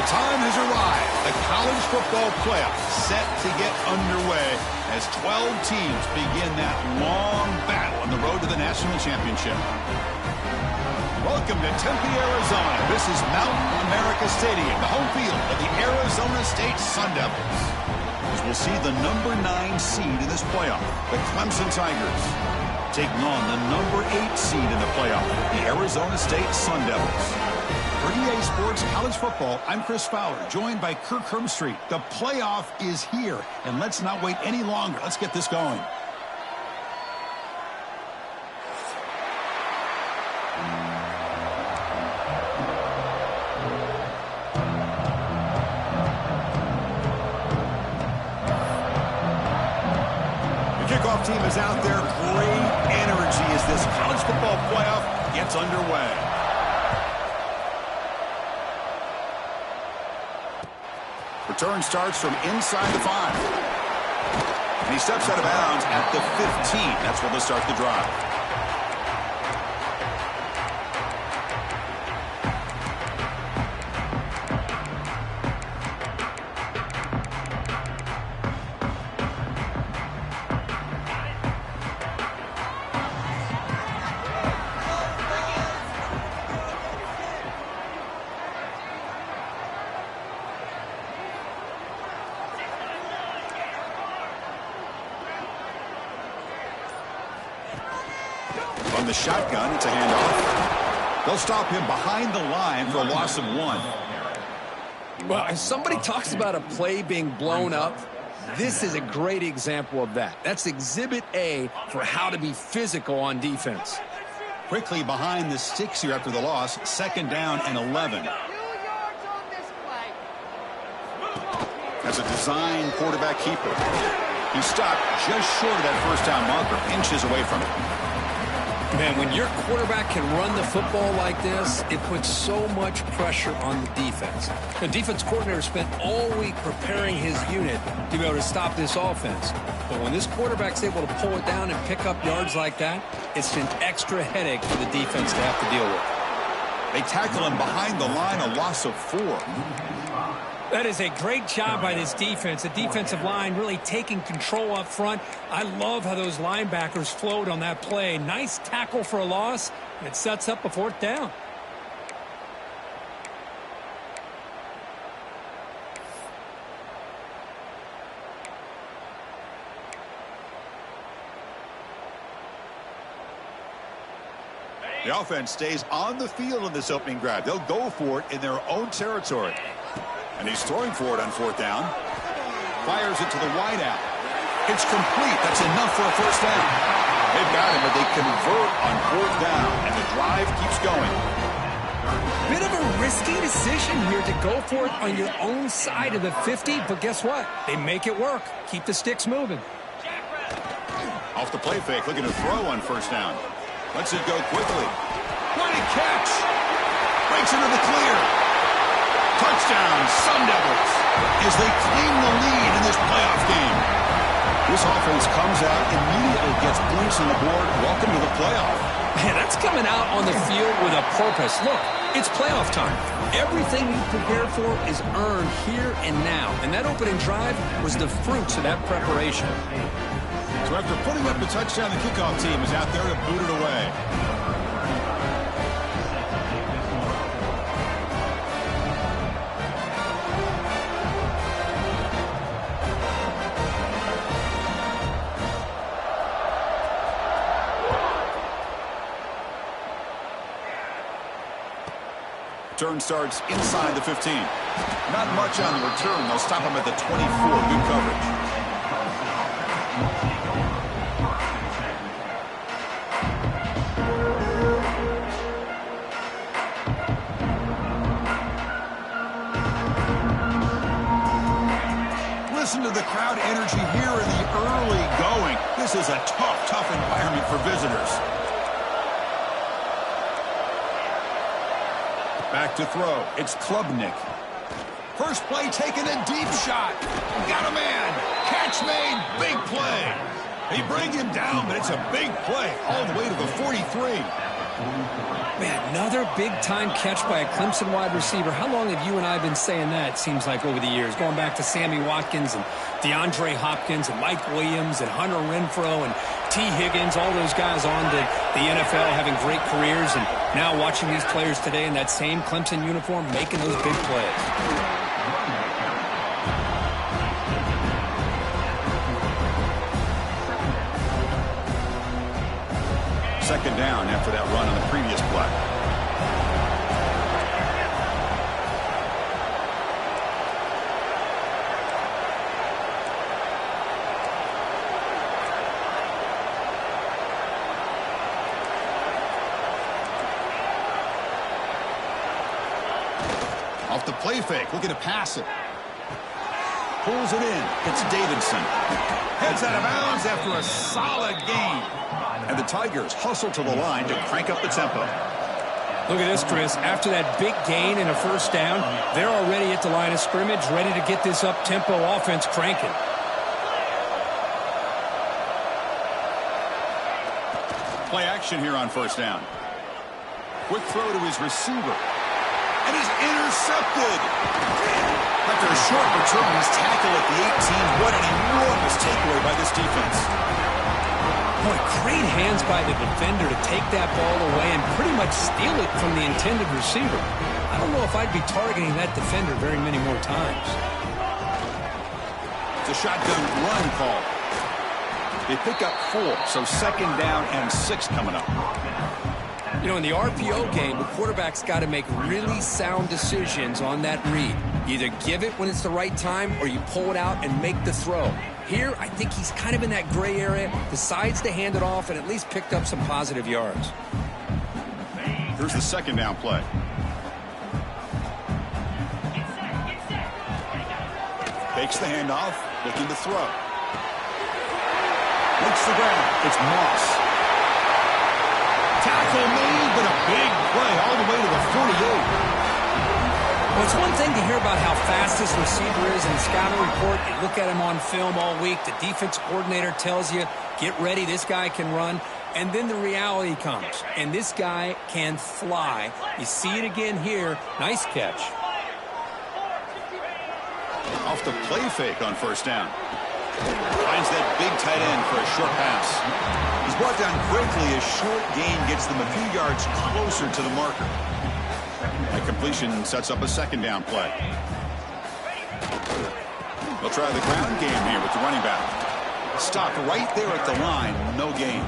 The time has arrived. The college football playoff set to get underway as 12 teams begin that long battle on the road to the national championship. Welcome to Tempe, Arizona. This is Mountain America Stadium, the home field of the Arizona State Sun Devils. As we'll see the number 9 seed in this playoff, the Clemson Tigers, taking on the number 8 seed in the playoff, the Arizona State Sun Devils. For EA Sports College Football, I'm Chris Fowler, joined by Kirk Hermstreet. The playoff is here, and let's not wait any longer. Let's get this going. The kickoff team is out there. Great energy as this college football playoff gets underway. Return starts from inside the 5. And he steps out of bounds at the 15. That's where they'll start the drive. From the shotgun, it's a handoff. They'll stop him behind the line for a loss of 1. Well, if somebody talks about a play being blown up, this is a great example of that. That's exhibit A for how to be physical on defense. Quickly behind the sticks here after the loss. 2nd down and 11. That's a design quarterback keeper. He stopped just short of that first down marker, inches away from it. Man, when your quarterback can run the football like this, it puts so much pressure on the defense. The defense coordinator spent all week preparing his unit to be able to stop this offense. But when this quarterback's able to pull it down and pick up yards like that, it's an extra headache for the defense to have to deal with. They tackle him behind the line, a loss of 4. That is a great job by this defense. The defensive line really taking control up front. I love how those linebackers flowed on that play. Nice tackle for a loss. It sets up a 4th down. The offense stays on the field in this opening drive. They'll go for it in their own territory. And he's throwing for it on 4th down. Fires it to the wide out. It's complete. That's enough for a 1st down. They've got him, but they convert on 4th down, and the drive keeps going. Bit of a risky decision here to go for it on your own side of the 50, but guess what? They make it work. Keep the sticks moving. Off the play fake, looking to throw on 1st down. Lets it go quickly. Great catch. Breaks into the clear. Touchdown, Sun Devils, as they claim the lead in this playoff game. This offense comes out, immediately gets points on the board. Welcome to the playoff. Man, that's coming out on the field with a purpose. Look, it's playoff time. Everything you prepared for is earned here and now. And that opening drive was the fruits of that preparation. So after putting up the touchdown, the kickoff team is out there to boot it away. Turn starts inside the 15. Not much on the return. They'll stop him at the 24. Good coverage. Listen to the crowd energy here in the early going. This is a tough environment for visitors. Back to throw. It's Klubnik. First play taken, a deep shot. Got a man. Catch made. Big play. They bring him down, but it's a big play all the way to the 43. Man, another big-time catch by a Clemson wide receiver. How long have you and I been saying that, it seems like, over the years? Going back to Sammy Watkins and DeAndre Hopkins and Mike Williams and Hunter Renfrow and T. Higgins, all those guys on to the NFL having great careers. And now watching these players today in that same Clemson uniform making those big plays. Second down after that run on the previous play. Off the play fake, looking to pass it. Pulls it in. It's Davidson. Heads out of bounds after a solid gain. And the Tigers hustle to the line to crank up the tempo. Look at this, Chris. After that big gain and a first down, they're already at the line of scrimmage, ready to get this up-tempo offense cranking. Play action here on first down. Quick throw to his receiver. And he's intercepted. After a short return, he's tackled at the 18. What an enormous takeaway by this defense. Boy, great hands by the defender to take that ball away and pretty much steal it from the intended receiver. I don't know if I'd be targeting that defender very many more times. It's a shotgun run call. They pick up 4, so second down and 6 coming up. You know, in the RPO game, the quarterback's got to make really sound decisions on that read. Either give it when it's the right time or you pull it out and make the throw. Here, I think he's kind of in that gray area, decides to hand it off and at least picked up some positive yards. Here's the second down play. Takes the handoff, looking to throw. Makes the ground. It's Moss. Tackle made, but a big play all the way to the 48. Well, it's one thing to hear about how fast this receiver is in the scouting report. You look at him on film all week. The defense coordinator tells you, get ready, this guy can run. And then the reality comes, and this guy can fly. You see it again here. Nice catch. Off the play fake on first down. Finds that big tight end for a short pass. He's brought down quickly. A short gain gets them a few yards closer to the marker. That completion sets up a second down play. They'll try the ground game here with the running back. Stopped right there at the line. No gain.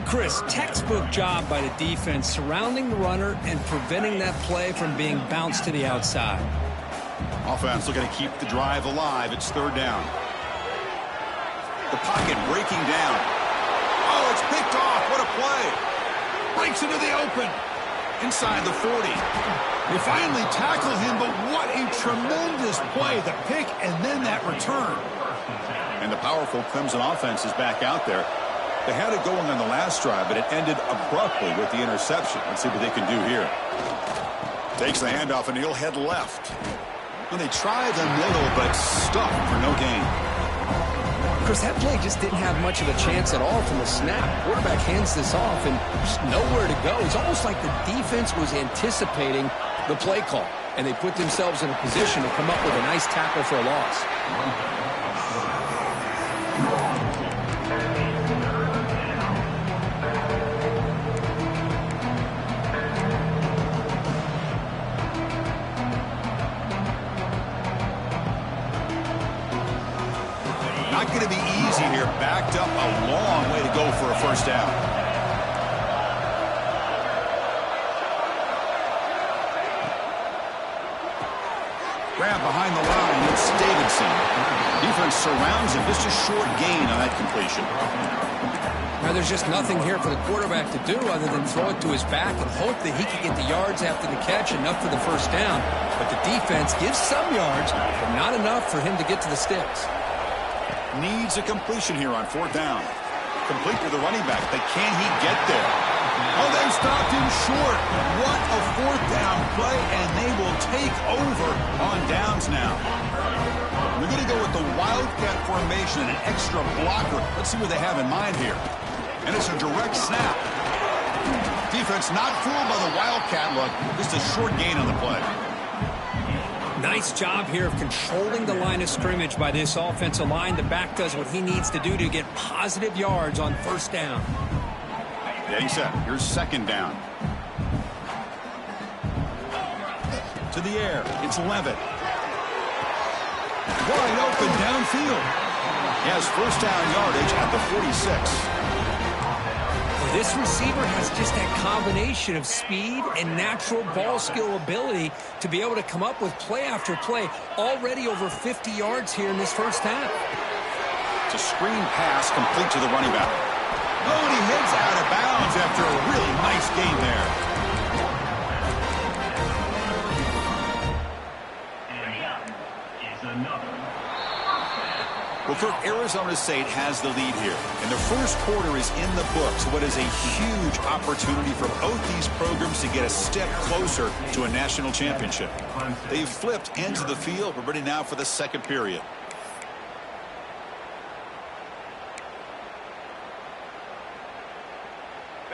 Chris, textbook job by the defense surrounding the runner and preventing that play from being bounced to the outside. Offense looking to keep the drive alive. It's third down. The pocket breaking down. Oh, it's picked off. What a play. Breaks into the open. Inside the 40. They finally tackle him, but what a tremendous play. The pick and then that return. And the powerful Clemson offense is back out there. They had it going on the last drive, but it ended abruptly with the interception. Let's see what they can do here. Takes the handoff, and he'll head left. Well, they try the middle, but stuck for no gain. Chris, that play just didn't have much of a chance at all from the snap. Quarterback hands this off and just nowhere to go. It's almost like the defense was anticipating the play call, and they put themselves in a position to come up with a nice tackle for a loss. Not going to be easy here. Backed up a long way to go for a first down. Grab behind the line. It's Davidson. Defense surrounds him. Just a short gain on that completion. Now, there's just nothing here for the quarterback to do other than throw it to his back and hope that he can get the yards after the catch, enough for the first down. But the defense gives some yards, but not enough for him to get to the sticks. Needs a completion here on fourth down. Complete to the running back, but can he get there? Oh, they stopped him short. What a fourth down play, and they will take over on downs now. They're going to go with the wildcat formation and an extra blocker. Let's see what they have in mind here. And it's a direct snap. Defense not fooled by the Wildcat look. Just a short gain on the play. Nice job here of controlling the line of scrimmage by this offensive line. The back does what he needs to do to get positive yards on first down. Getting set. Here's second down. To the air. It's Levitt. Wide open downfield. He has first down yardage at the 46. This receiver has just that combination of speed and natural ball skill ability to be able to come up with play after play. Already over 50 yards here in this first half. It's a screen pass complete to the running back. Oh, and he heads out of bounds after a really nice gain there. Well, Kirk, Arizona State has the lead here, and the first quarter is in the books. What is a huge opportunity for both these programs to get a step closer to a national championship. They've flipped ends of the field. We're ready now for the second period.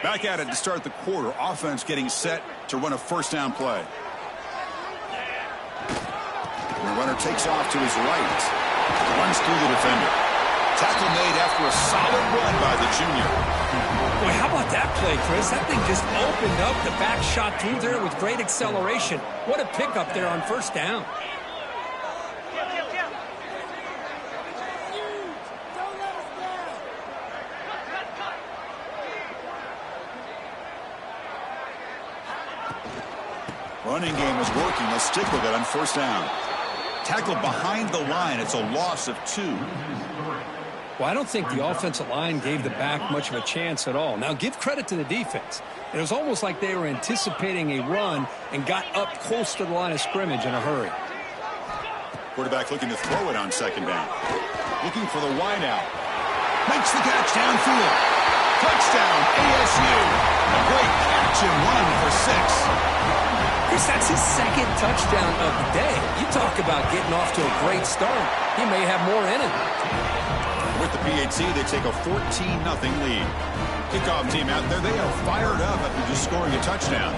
Back at it to start the quarter. Offense getting set to run a first down play. And the runner takes off to his right. Runs through the defender. Tackle made after a solid run by the junior. Boy, how about that play, Chris? That thing just opened up. The back shot through there with great acceleration. What a pickup there on first down. Running game is working. Let's stick with it on first down. Tackle behind the line. It's a loss of 2. Well, I don't think the offensive line gave the back much of a chance at all. Now, give credit to the defense. It was almost like they were anticipating a run and got up close to the line of scrimmage in a hurry. Quarterback looking to throw it on second down. Looking for the wide out. Makes the catch downfield. Touchdown, ASU. A great catch and run for 6. Chris, that's his second touchdown of the day. You talk about getting off to a great start. He may have more in him. With the PAT, they take a 14-0 lead. Kickoff team out there, they are fired up after just scoring a touchdown.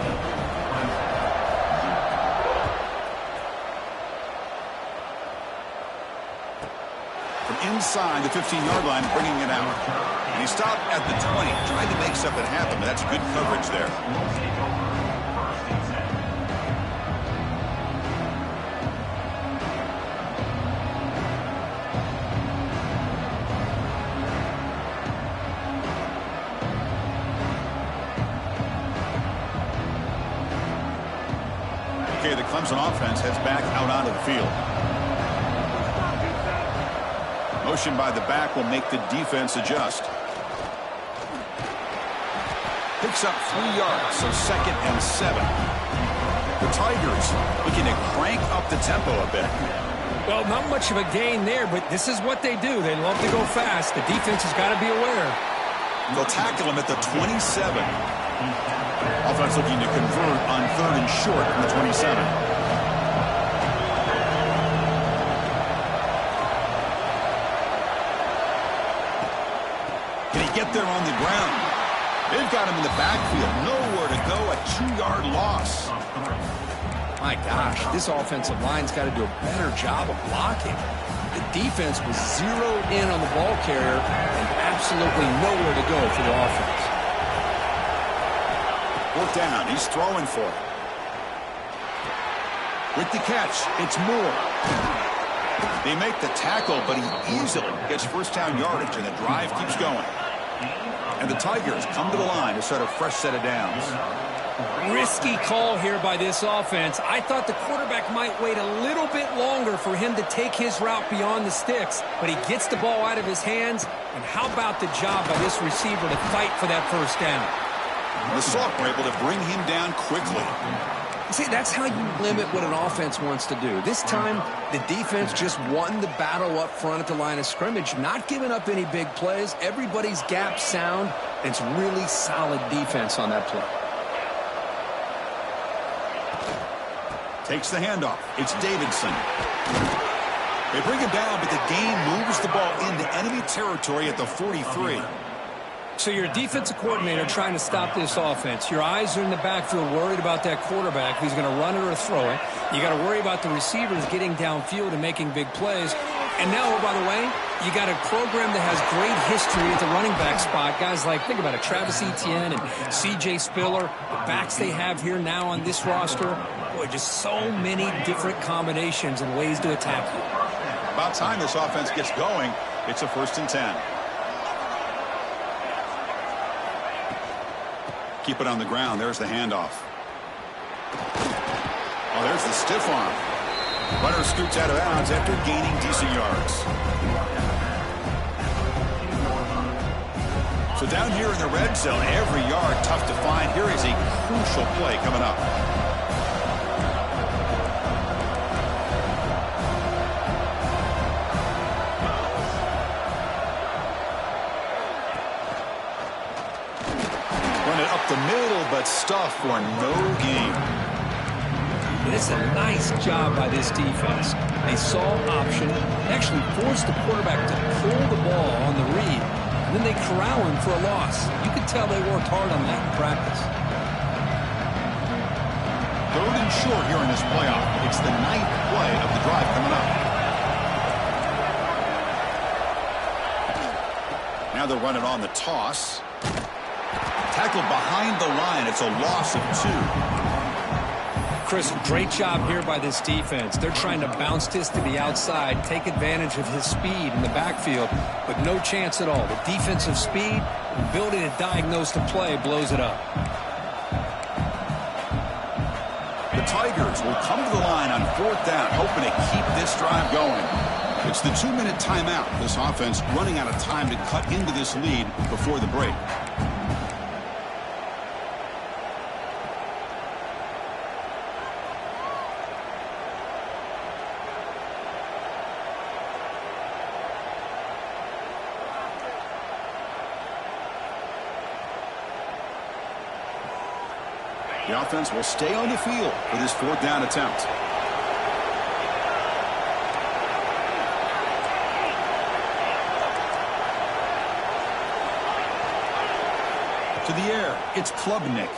From inside the 15-yard line, bringing it out. And he stopped at the 20, trying to make something happen, but that's good coverage there. The Clemson offense heads back out onto the field. Motion by the back will make the defense adjust. Picks up 3 yards, so 2nd and 7. The Tigers looking to crank up the tempo a bit. Well, not much of a gain there, but this is what they do. They love to go fast. The defense has got to be aware. They'll tackle him at the 27. Offense looking to convert on 3rd and short from the 27. Can he get there on the ground? They've got him in the backfield. Nowhere to go. A 2-yard loss. My gosh, this offensive line's got to do a better job of blocking. The defense was zeroed in on the ball carrier and absolutely nowhere to go for the offense. 4th down. He's throwing for it. With the catch, it's Moore. They make the tackle, but he easily gets first down yardage, and the drive keeps going. And the Tigers come to the line to start a fresh set of downs. Risky call here by this offense. I thought the quarterback might wait a little bit longer for him to take his route beyond the sticks, but he gets the ball out of his hands. And how about the job by this receiver to fight for that first down? The Soft were able to bring him down quickly. See, that's how you limit what an offense wants to do. This time, the defense just won the battle up front at the line of scrimmage, not giving up any big plays. Everybody's gap sound. It's really solid defense on that play. Takes the handoff. It's Davidson. They bring him down, but the game moves the ball into enemy territory at the 43. So you're a defensive coordinator trying to stop this offense. Your eyes are in the backfield worried about that quarterback, if he's going to run it or throw it. You got to worry about the receivers getting downfield and making big plays. And now, oh, by the way, you got a program that has great history at the running back spot. Guys like, think about it, Travis Etienne and C.J. Spiller, the backs they have here now on this roster. Boy, just so many different combinations and ways to attack you. About time this offense gets going. It's a 1st and 10. Keep it on the ground. There's the handoff. Oh, there's the stiff arm. Runner scoots out of bounds after gaining decent yards. So down here in the red zone, every yard tough to find. Here is a crucial play coming up. Run it up the middle, but stuff for no gain. It's a nice job by this defense. They saw option, actually forced the quarterback to pull the ball on the read, and then they corral him for a loss. You could tell they worked hard on that in practice. 3rd and short here in this playoff. It's the 9th play of the drive coming up. Now they'll run it on the toss. Tackled behind the line. It's a loss of 2. Chris, great job here by this defense. They're trying to bounce this to the outside, take advantage of his speed in the backfield, but no chance at all. The defensive speed, ability to diagnose the play, blows it up. The Tigers will come to the line on 4th down, hoping to keep this drive going. It's the 2-minute timeout. This offense running out of time to cut into this lead before the break. The offense will stay on the field for this 4th down attempt. To the air, it's Klubnik.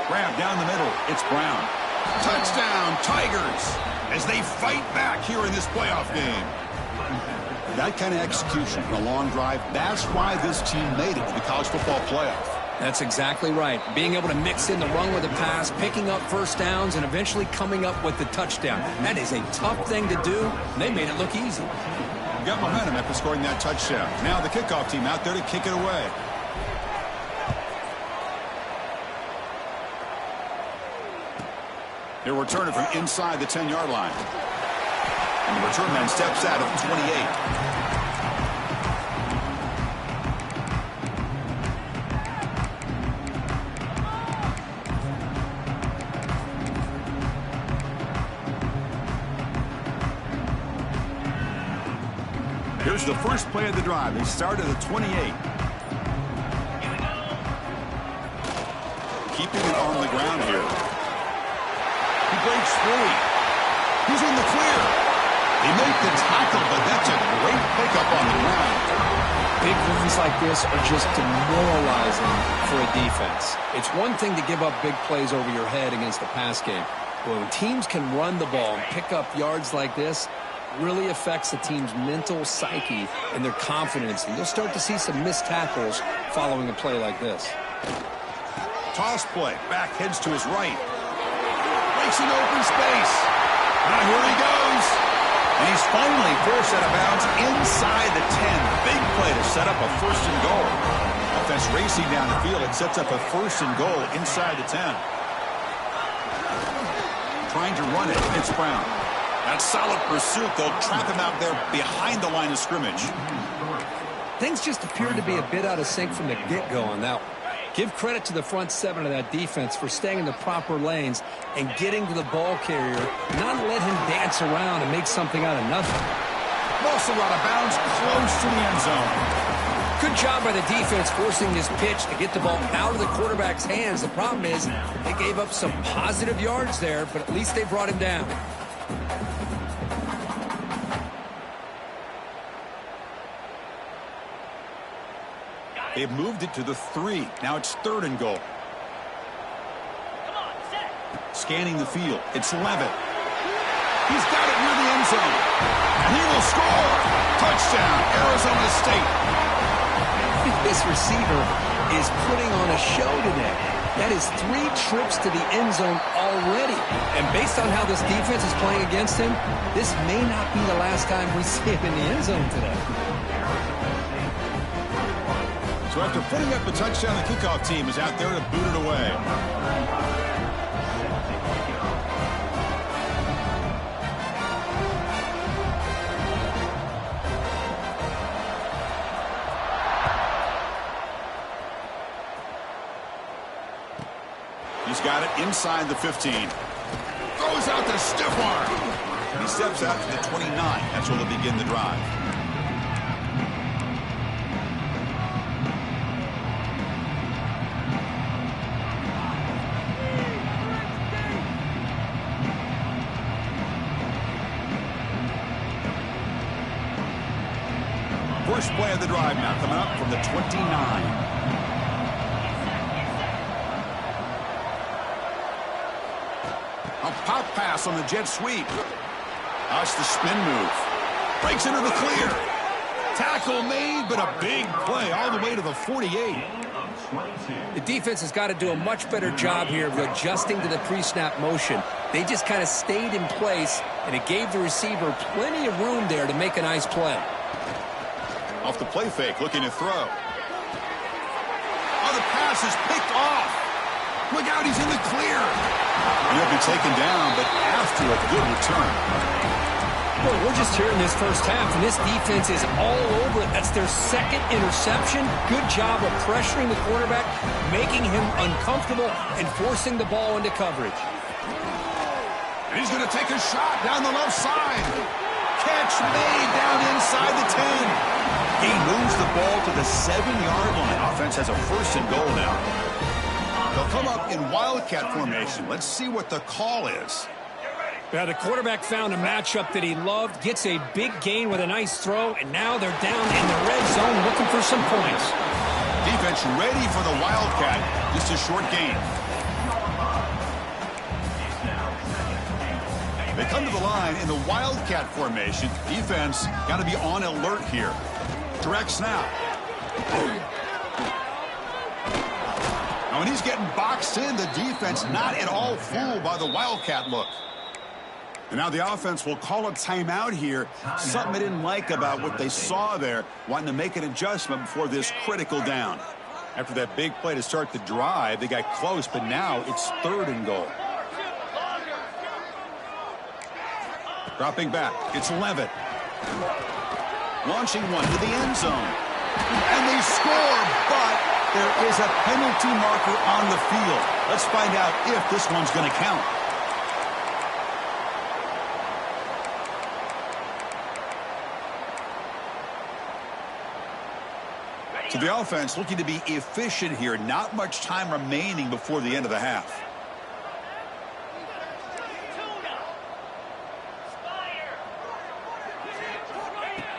Grab down the middle, it's Brown. Touchdown, Tigers, as they fight back here in this playoff game. That kind of execution for a long drive, that's why this team made it to the college football playoff. That's exactly right. Being able to mix in the run with the pass, picking up first downs, and eventually coming up with the touchdown. That is a tough thing to do, and they made it look easy. Got momentum after scoring that touchdown. Now the kickoff team out there to kick it away. They're returning from inside the 10-yard line. And the return man steps out of the 28. Here's the first play of the drive. They start at the 28. Keeping it on the ground here. He breaks free. He's in the clear. They make the tackle, but that's a great pickup on the ground. Big runs like this are just demoralizing for a defense. It's one thing to give up big plays over your head against the pass game. But when teams can run the ball and pick up yards like this, really affects the team's mental psyche and their confidence. And you'll start to see some missed tackles following a play like this. Toss play. Back heads to his right. Breaks an open space. Now here he goes. And he's finally forced out of bounds inside the 10. Big play to set up a 1st and goal. Offense racing down the field. It sets up a 1st and goal inside the 10. Trying to run it. It's Brown. That solid pursuit. They'll trap him out there behind the line of scrimmage. Things just appeared to be a bit out of sync from the get-go on that one. Give credit to the front 7 of that defense for staying in the proper lanes and getting to the ball carrier, not let him dance around and make something out of nothing. Ball still out of bounds, close to the end zone. Good job by the defense forcing this pitch to get the ball out of the quarterback's hands. The problem is they gave up some positive yards there, but at least they brought him down. They've moved it to the 3. Now it's 3rd and goal. Scanning the field. It's Levitt. He's got it near the end zone. And he will score. Touchdown, Arizona State. This receiver is putting on a show today. That is 3 trips to the end zone already. And based on how this defense is playing against him, this may not be the last time we see him in the end zone today. So after putting up a touchdown, the kickoff team is out there to boot it away. He's got it inside the 15. Throws out the stiff arm. He steps out to the 29. That's where they'll begin the drive. First play of the drive now coming up from the 29. A pop pass on the jet sweep. That's the spin move. Breaks into the clear. Tackle made, but a big play all the way to the 48. The defense has got to do a much better job here of adjusting to the pre-snap motion. They just kind of stayed in place, and it gave the receiver plenty of room there to make a nice play. Off the play fake, looking to throw. Oh, the pass is picked off. Look out, he's in the clear. He'll be taken down, but after a good return. Well, we're just here in this first half, and this defense is all over it. That's their 2nd interception. Good job of pressuring the quarterback, making him uncomfortable, and forcing the ball into coverage. And he's going to take a shot down the left side. Catch made down inside the 10. He moves the ball to the 7-yard line. Offense has a 1st and goal now. They'll come up in Wildcat formation. Let's see what the call is. Yeah, the quarterback found a matchup that he loved, gets a big gain with a nice throw, and now they're down in the red zone looking for some points. Defense ready for the Wildcat. Just a short gain. They come to the line in the Wildcat formation. Defense got to be on alert here. Direct snap. Now, when he's getting boxed in, the defense not at all fooled by the Wildcat look. And now the offense will call a timeout here. Something they didn't like about what they saw there, wanting to make an adjustment before this critical down. After that big play to start the drive, they got close, but now it's 3rd and goal. Dropping back, it's Levitt. Launching one to the end zone. And they score, but there is a penalty marker on the field. Let's find out if this one's going to count. So the offense looking to be efficient here. Not much time remaining before the end of the half.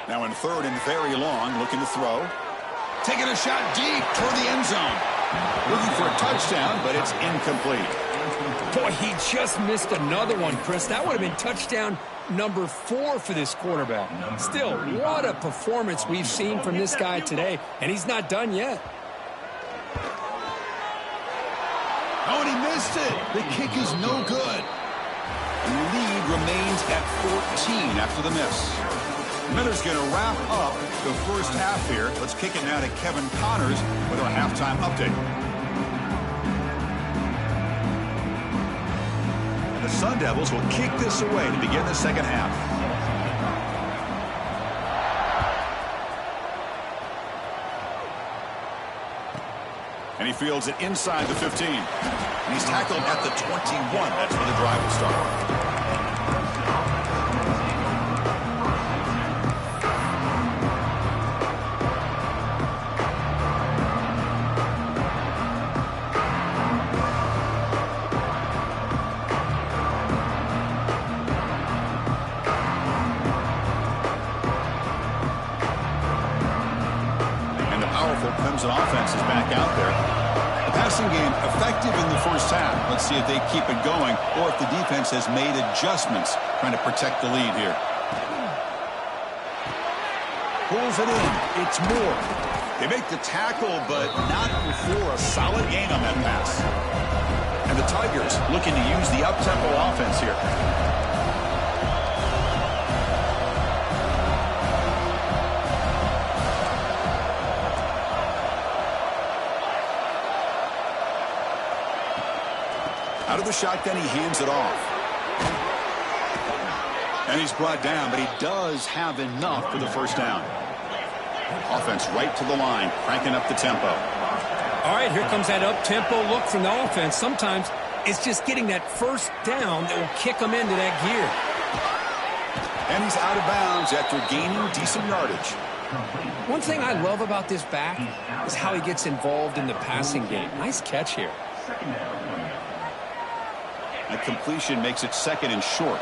Now in 3rd and very long, looking to throw. Taking a shot deep toward the end zone. Looking for a touchdown, but it's incomplete. Boy, he just missed another one, Chris. That would have been touchdown number 4 for this quarterback. Still, what a performance we've seen from this guy today, and he's not done yet. Oh, and he missed it. The kick is no good. And the lead remains at 14 after the miss. Miller's going to wrap up the first half here. Let's kick it now to Kevin Connors with our halftime update. And the Sun Devils will kick this away to begin the second half. And he fields it inside the 15. And he's tackled at the 21. That's where the drive will start. Clemson offense offense is back out there. The passing game effective in the first half. Let's see if they keep it going or if the defense has made adjustments trying to protect the lead here. Pulls it in. It's Moore. They make the tackle, but not before a solid gain on that pass. And the Tigers looking to use the up-tempo offense here. Out of the shotgun, he hands it off. And he's brought down, but he does have enough for the first down. Offense right to the line, cranking up the tempo. All right, here comes that up-tempo look from the offense. Sometimes it's just getting that first down that will kick them into that gear. And he's out of bounds after gaining decent yardage. One thing I love about this back is how he gets involved in the passing game. Nice catch here. That completion makes it second and short.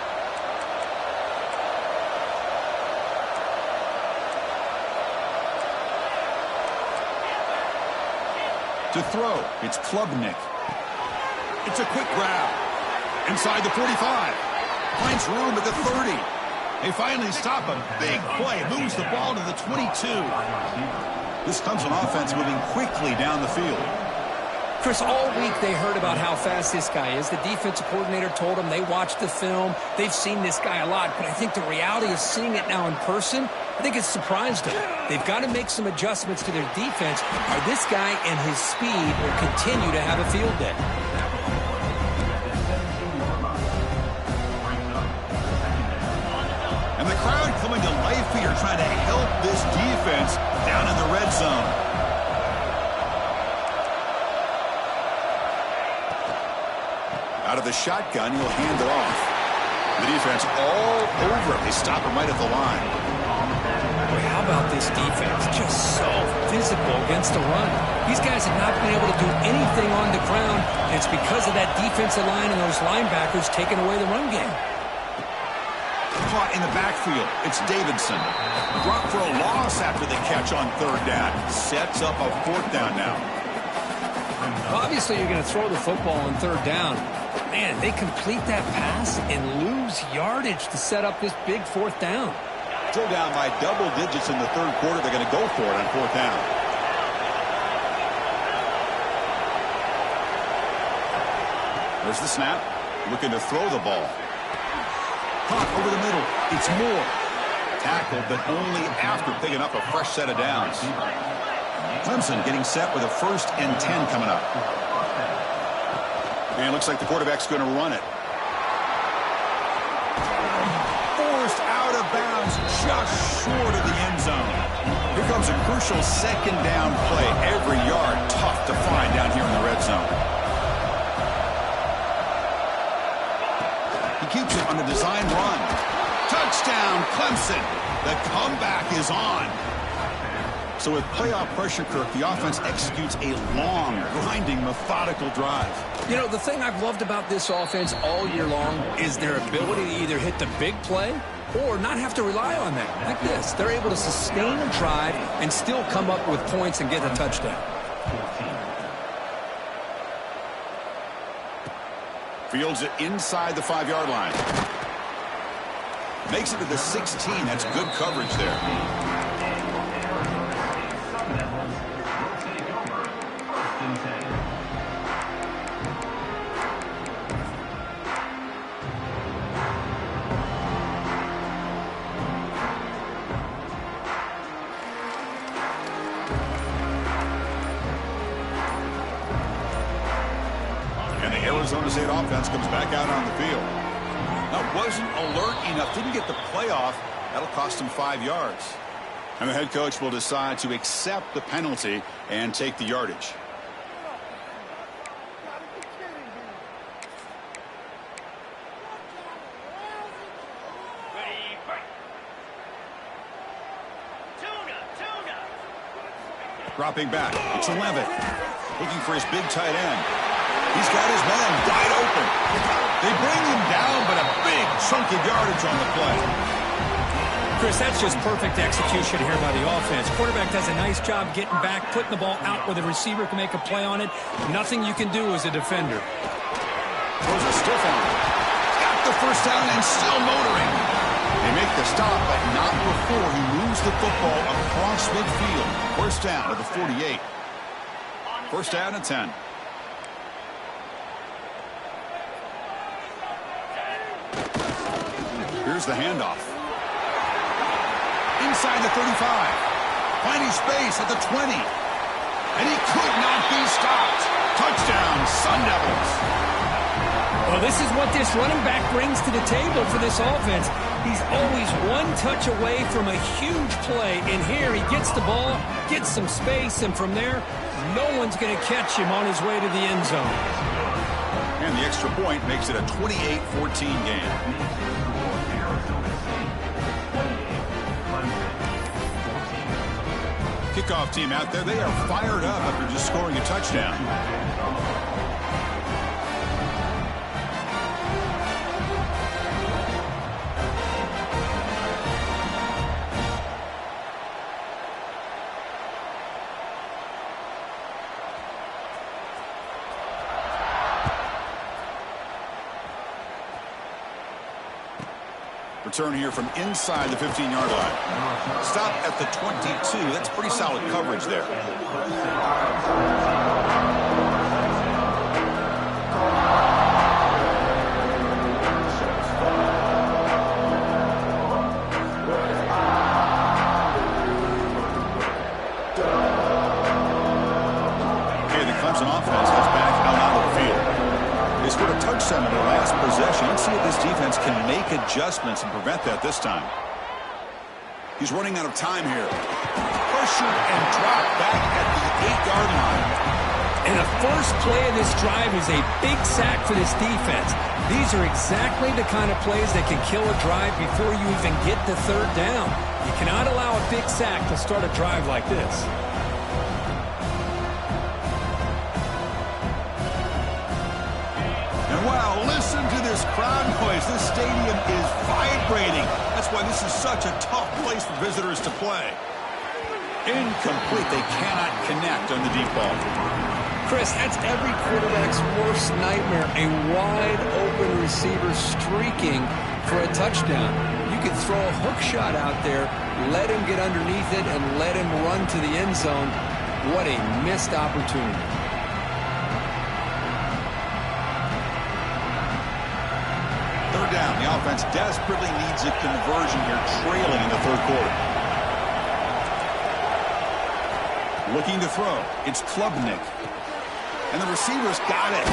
To throw, it's Klubnik. It's a quick grab. Inside the 45. Finds room at the 30. They finally stop a big play. Moves the ball to the 22. This comes on offense moving quickly down the field. Chris, all week they heard about how fast this guy is. The defensive coordinator told them they watched the film. They've seen this guy a lot, but I think the reality of seeing it now in person, I think it's surprised them. They've got to make some adjustments to their defense, or this guy and his speed will continue to have a field day. And the crowd coming to life here, trying to help this defense down in the red zone. Out of the shotgun, he'll hand it off. The defense all over him. They stop him right at the line. Boy, how about this defense? Just so physical against the run. These guys have not been able to do anything on the ground. And it's because of that defensive line and those linebackers taking away the run game. Caught in the backfield. It's Davidson. Brought for a loss after the catch on third down. Sets up a fourth down now. Well, obviously, you're going to throw the football on third down. Man, they complete that pass and lose yardage to set up this big fourth down. Still down by double digits in the third quarter. They're going to go for it on fourth down. There's the snap. Looking to throw the ball. Caught over the middle. It's Moore. Tackled, but only after picking up a fresh set of downs. Clemson getting set with a 1st and 10 coming up. And it looks like the quarterback's going to run it. Forced out of bounds just short of the end zone. Here comes a crucial second down play. Every yard tough to find down here in the red zone. He keeps it on the design run. Touchdown, Clemson. The comeback is on. So with playoff pressure, Kirk, the offense executes a long, grinding, methodical drive. You know, the thing I've loved about this offense all year long is their ability to either hit the big play or not have to rely on that. Like this. They're able to sustain a drive and still come up with points and get a touchdown. Fields it inside the 5-yard line. Makes it to the 16. That's good coverage there. Arizona State offense comes back out on the field. Now, wasn't alert enough, didn't get the playoff. That'll cost him 5 yards. And the head coach will decide to accept the penalty and take the yardage. Dropping back, it's 11. Looking for his big tight end. He's got his man wide open. They bring him down, but a big chunk of yardage on the play. Chris, that's just perfect execution here by the offense. Quarterback does a nice job getting back, putting the ball out where the receiver can make a play on it. Nothing you can do as a defender. Throws a stiff on him. Got the first down and still motoring. They make the stop, but not before he moves the football across midfield. First down at the 48. First down at 10. Here's the handoff. Inside the 35. Finding space at the 20. And he could not be stopped. Touchdown, Sun Devils. Well, this is what this running back brings to the table for this offense. He's always one touch away from a huge play. And here he gets the ball, gets some space, and from there, no one's going to catch him on his way to the end zone. And the extra point makes it a 28-14 game. Kickoff team out there, they are fired up after just scoring a touchdown. Return here from inside the 15-yard line. Stop at the 22. That's pretty solid coverage there. Okay, the Clemson offense has back out of the field. They scored a touchdown in their last possession. Let's see if this defense can make adjustments and prevent that this time. He's running out of time here. Pressured and dropped back at the 8-yard line. And the first play of this drive is a big sack for this defense. These are exactly the kind of plays that can kill a drive before you even get the third down. You cannot allow a big sack to start a drive like this. Wow, listen to this crowd noise. This stadium is vibrating. That's why this is such a tough place for visitors to play. Incomplete. They cannot connect on the deep ball. Chris, that's every quarterback's worst nightmare. A wide-open receiver streaking for a touchdown. You could throw a hook shot out there, let him get underneath it, and let him run to the end zone. What a missed opportunity. Third down. The offense desperately needs a conversion here, trailing in the third quarter. Looking to throw. It's Klubnik. And the receiver's got it.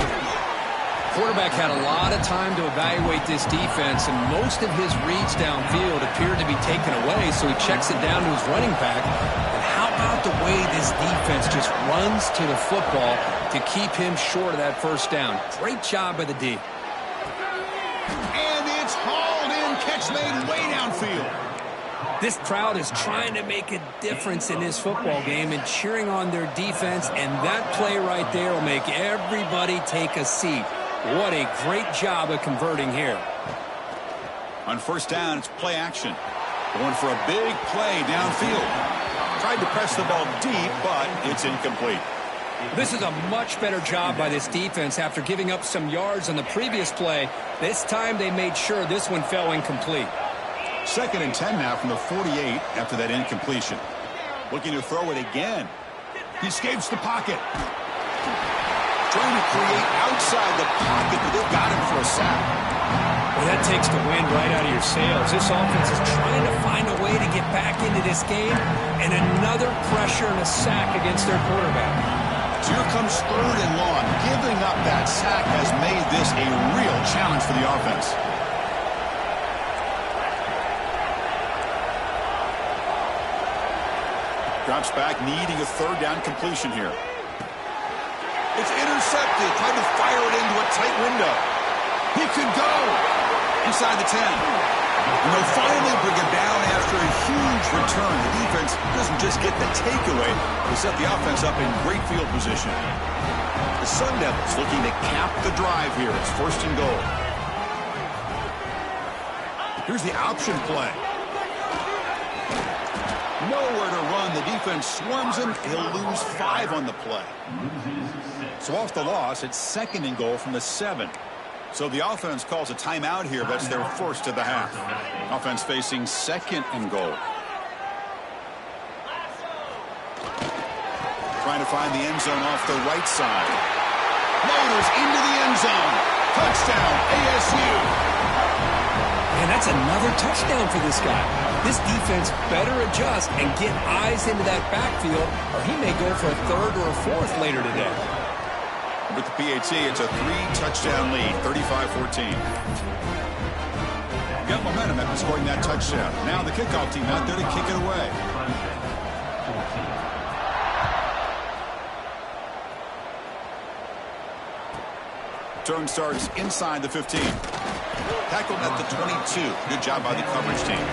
Quarterback had a lot of time to evaluate this defense, and most of his reads downfield appeared to be taken away, so he checks it down to his running back. And how about the way this defense just runs to the football to keep him short of that first down? Great job by the D. And it's hauled in. Catch made way downfield. This crowd is trying to make a difference in this football game and cheering on their defense, and that play right there will make everybody take a seat. What a great job of converting here. On first down, it's play action. Going for a big play downfield. Tried to press the ball deep, but it's incomplete. This is a much better job by this defense after giving up some yards on the previous play. This time they made sure this one fell incomplete. 2nd and 10 now from the 48 after that incompletion. Looking to throw it again. He escapes the pocket. Trying to create outside the pocket, but they've got him for a sack. Well, that takes the wind right out of your sails. This offense is trying to find a way to get back into this game, and another pressure and a sack against their quarterback. So here comes 3rd and long. Giving up that sack has made this a real challenge for the offense. Drops back, needing a 3rd down completion here. It's intercepted. Trying to fire it into a tight window. He could go inside the 10. And they'll finally bring him down after a huge return. The defense doesn't just get the takeaway. They set the offense up in great field position. The Sun Devils looking to cap the drive here. It's 1st and goal. Here's the option play. nowhere to run. The defense swarms him. He'll lose 5 on the play. So off the loss, it's 2nd and goal from the 7. So the offense calls a timeout here. That's their first of the half. Offense facing 2nd and goal. Trying to find the end zone off the right side. Loaders into the end zone. Touchdown, ASU. And that's another touchdown for this guy. This defense better adjust and get eyes into that backfield, or he may go for a 3rd or a 4th later today. With the PAT, it's a 3-touchdown lead, 35-14. Got momentum after scoring that touchdown. Now the kickoff team out there to kick it away. Turn starts inside the 15. Tackled at the 22. Good job by the coverage team.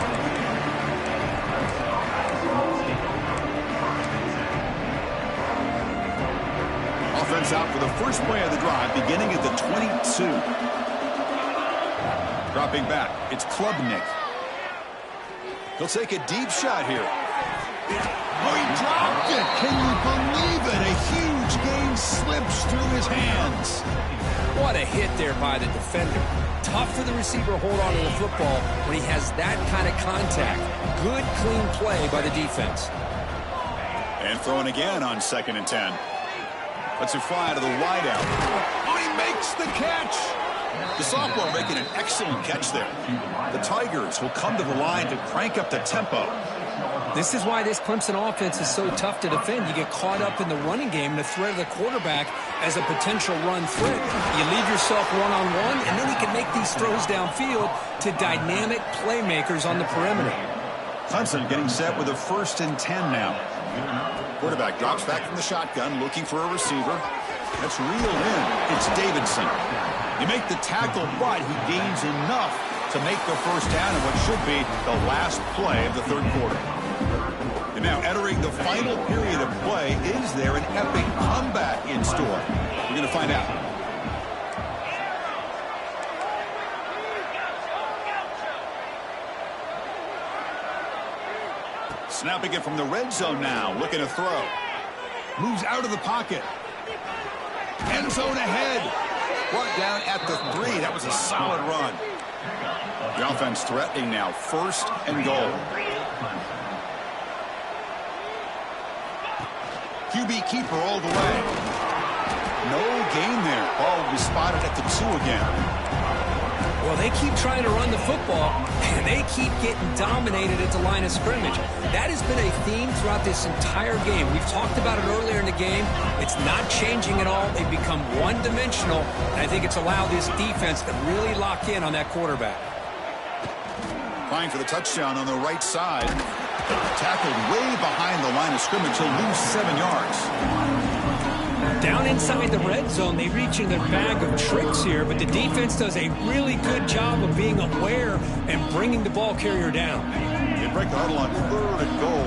Offense out for the first play of the drive, beginning at the 22. Dropping back, it's Klubnik. He'll take a deep shot here. Oh, he dropped it! Can you believe it? A huge gain slips through his hands. What a hit there by the defender. Tough for the receiver to hold on to the football when he has that kind of contact. Good, clean play by the defense. And throwing again on 2nd and 10. Let's it fly to the wideout. Oh, he makes the catch. The sophomore making an excellent catch there. The Tigers will come to the line to crank up the tempo. This is why this Clemson offense is so tough to defend. You get caught up in the running game and the threat of the quarterback as a potential run threat. You leave yourself one-on-one, and then he can make these throws downfield to dynamic playmakers on the perimeter. Clemson getting set with a 1st and 10 now. Quarterback drops back from the shotgun, looking for a receiver. That's reeled in. It's Davidson. You make the tackle, but he gains enough to make the first down in what should be the last play of the 3rd quarter. And now entering the final period of play, is there an epic comeback in store? We're going to find out. Snapping it from the red zone now, looking to throw. Moves out of the pocket. End zone ahead. Brought down at the 3. That was a solid run. The offense threatening now, 1st and goal. QB keeper all the way. No gain there. Ball will be spotted at the 2 again. Well, they keep trying to run the football, and they keep getting dominated at the line of scrimmage. That has been a theme throughout this entire game. We've talked about it earlier in the game. It's not changing at all. They've become one-dimensional, and I think it's allowed this defense to really lock in on that quarterback. Trying for the touchdown on the right side. Tackled way behind the line of scrimmage. He'll lose 7 yards. Down inside the red zone, they reach in their bag of tricks here, but the defense does a really good job of being aware and bringing the ball carrier down. They break the huddle on 3rd and goal.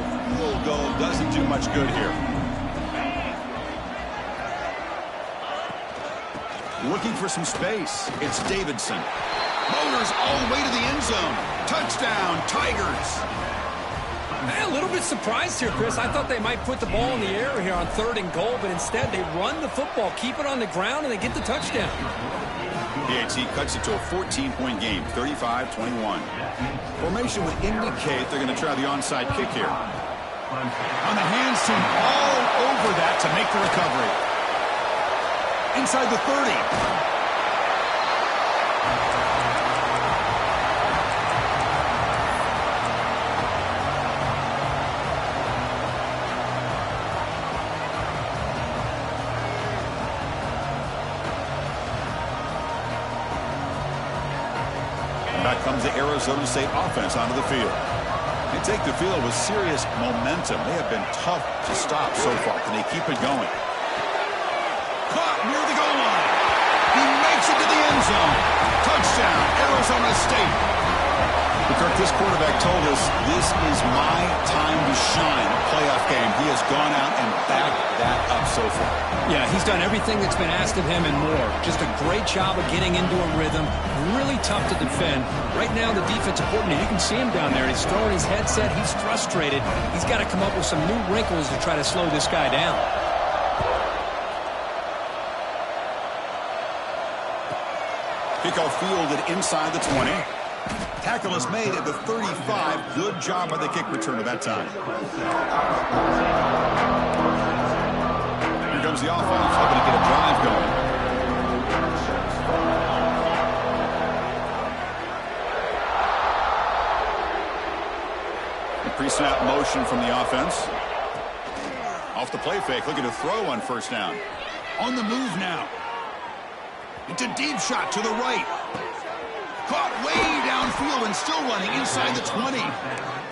Field goal doesn't do much good here. Looking for some space. It's Davidson. Motors all the way to the end zone. Touchdown, Tigers. A little bit surprised here, Chris. I thought they might put the ball in the air here on 3rd and goal, but instead they run the football, keep it on the ground, and they get the touchdown. PAT cuts it to a 14-point game, 35-21. Formation would indicate they're going to try the onside kick here. On the hands team, all over that to make the recovery. Inside the 30. Back comes the Arizona State offense onto the field. They take the field with serious momentum. They have been tough to stop so far. Can they keep it going? Caught near the goal line. He makes it to the end zone. Touchdown, Arizona State. Kirk, this quarterback told us this is my time to shine. Playoff game. He has gone out and backed that up so far. Yeah, he's done everything that's been asked of him and more. Just a great job of getting into a rhythm. Really tough to defend. Right now, the defensive coordinator, you can see him down there. He's throwing his headset. He's frustrated. He's got to come up with some new wrinkles to try to slow this guy down. Kickoff fielded inside the 20. Tackle is made at the 35. Good job by the kick returner that time. Here comes the offense, hoping to get a drive going. The pre-snap motion from the offense. Off the play fake, looking to throw on first down. On the move now. It's a deep shot to the right. Caught way downfield and still running inside the 20.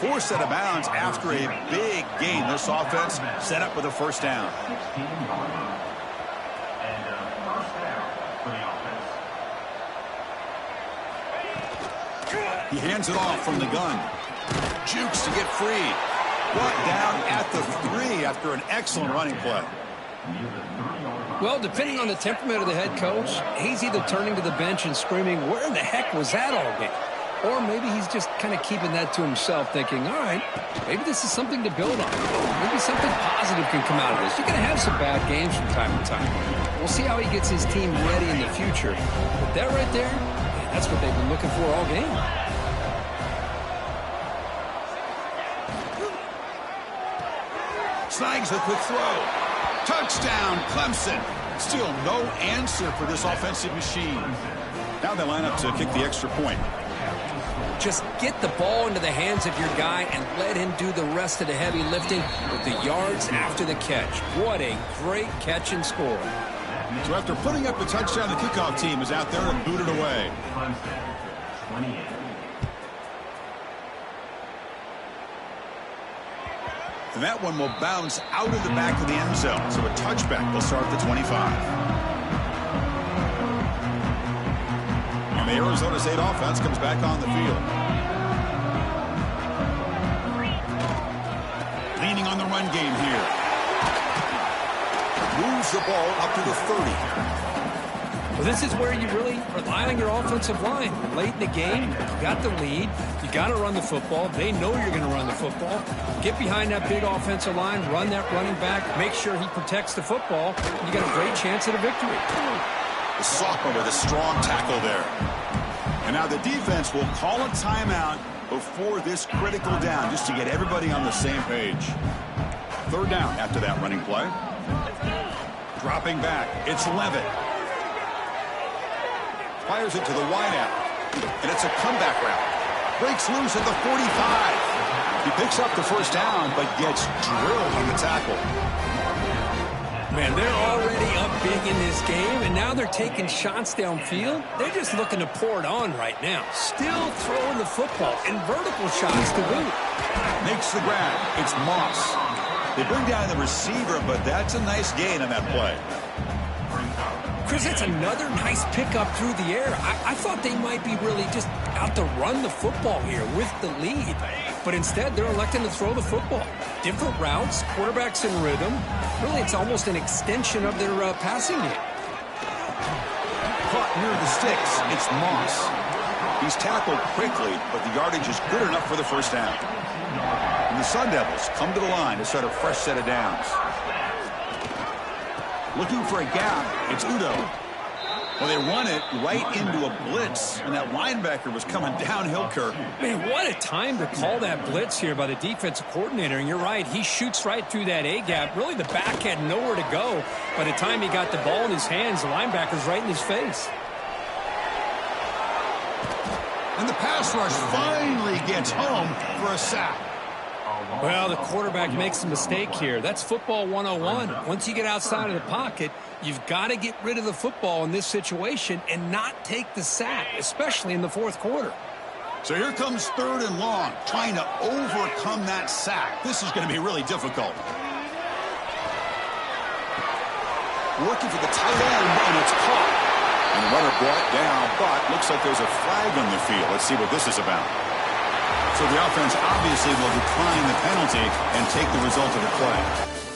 Forced out of bounds after a big gain. This offense set up with a first down. He hands it off from the gun. Jukes to get free. Brought down at the 3 after an excellent running play. Well, depending on the temperament of the head coach, he's either turning to the bench and screaming, where the heck was that all game? Or maybe he's just kind of keeping that to himself, thinking, all right, maybe this is something to build on. Maybe something positive can come out of this. You're going to have some bad games from time to time. We'll see how he gets his team ready in the future. But that right there, that's what they've been looking for all game. Snags a quick throw. Touchdown, Clemson. Still no answer for this offensive machine. Now they line up to kick the extra point. Just get the ball into the hands of your guy and let him do the rest of the heavy lifting with the yards after the catch. What a great catch and score. So after putting up the touchdown, the kickoff team is out there and booted away. And that one will bounce out of the back of the end zone. So a touchback will start at the 25. And the Arizona State offense comes back on the field. Leaning on the run game here. Moves the ball up to the 30. Well, this is where you really rely on your offensive line. Late in the game, you got the lead. You got to run the football. They know you're going to run the football. Get behind that big offensive line, run that running back, make sure he protects the football. You got a great chance at a victory. The sophomore with a strong tackle there. And now the defense will call a timeout before this critical down, just to get everybody on the same page. Third down after that running play. Dropping back, it's Levitt. Fires it to the wideout, and it's a comeback route. Breaks loose at the 45. He picks up the first down, but gets drilled on the tackle. Man, they're already up big in this game, and now they're taking shots downfield. They're just looking to pour it on right now. Still throwing the football, and vertical shots to boot. Makes the grab. It's Moss. They bring down the receiver, but that's a nice gain on that play. Chris, it's another nice pickup through the air. I thought they might be really just out to run the football here with the lead. But instead, they're electing to throw the football. Different routes, quarterbacks in rhythm. Really, it's almost an extension of their passing game. Caught near the sticks. It's Moss. He's tackled quickly, but the yardage is good enough for the first down. And the Sun Devils come to the line to start a fresh set of downs. Looking for a gap, it's Udo. Well, they run it right into a blitz, and that linebacker was coming downhill, Kirk. Man, what a time to call that blitz here by the defensive coordinator. And you're right, he shoots right through that A-gap. Really, the back had nowhere to go. By the time he got the ball in his hands, the linebacker's right in his face. And the pass rush finally gets home for a sack. Well, the quarterback makes a mistake here. That's football 101. Once you get outside of the pocket, you've got to get rid of the football in this situation and not take the sack, especially in the fourth quarter. So here comes third and long, trying to overcome that sack. This is going to be really difficult. Working for the tight end, and it's caught. And the runner brought down, but looks like there's a flag on the field. Let's see what this is about. So the offense obviously will decline the penalty and take the result of the play.